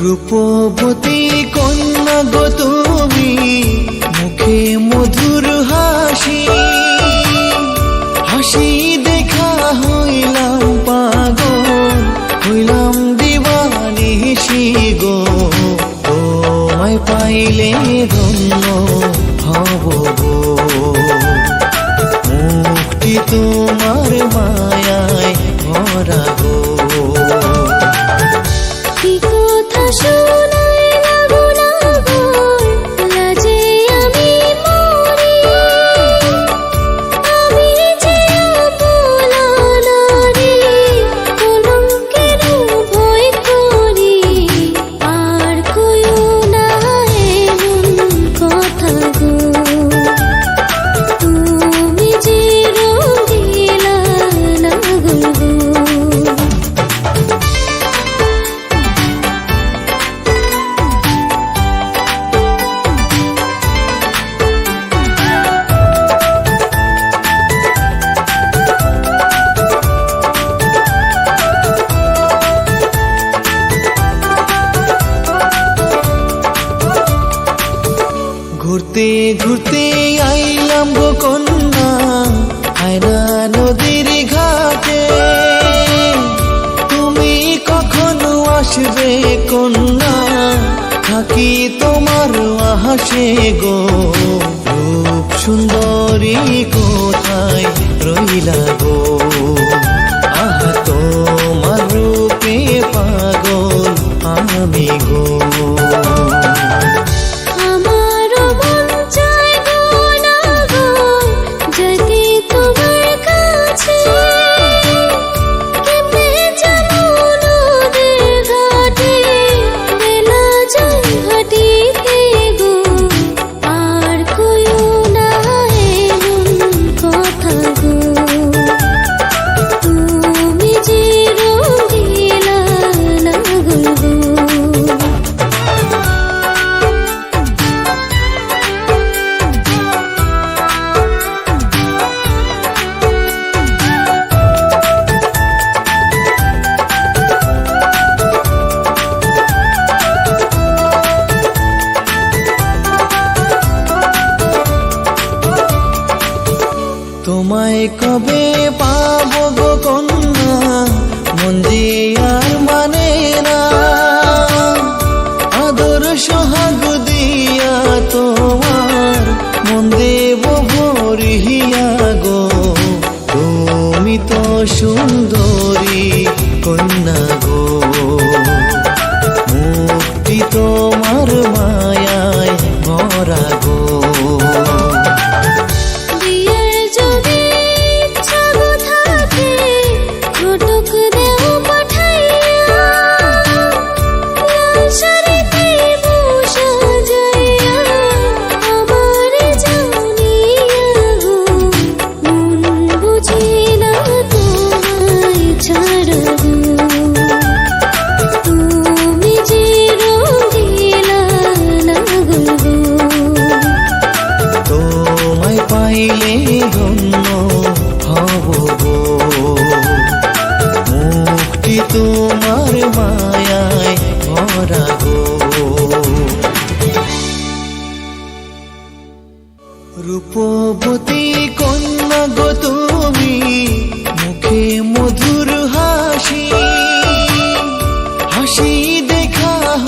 রূপবতী কন্যা গো তুমি, মুখে মধুর হাসি, হাসি দেখা হইলাম পাগল, হইলাম দিওয়ানিশি গো। তোমায় পাইলে ধন্য হব গো, মুক্তি তোমার মায়ায় ভরা গো। ঘুরতে ঘুরতে আইলাম গো কন্যা আয়না নদীর ঘাটে, তুমি কখনো আসবে কন্যা, থাকি তোমার আহাসে গো। রূপ সুন্দরী কোথায় রইলা গো, আহা তোমার রূপে পাগল আমি গো। তোমায় কবে পাবো গো কন্যা, মন যে আর মানে না, আদর সোহাগ দিয়া তোমার মন দেব ভরিয়া গো। তুমি তো সুন্দরী কন্যা গো, মুক্তি তোমার মায়ায় ভরা গো। পাইলে ধন্য হব গো, মুক্তি তোমার মা।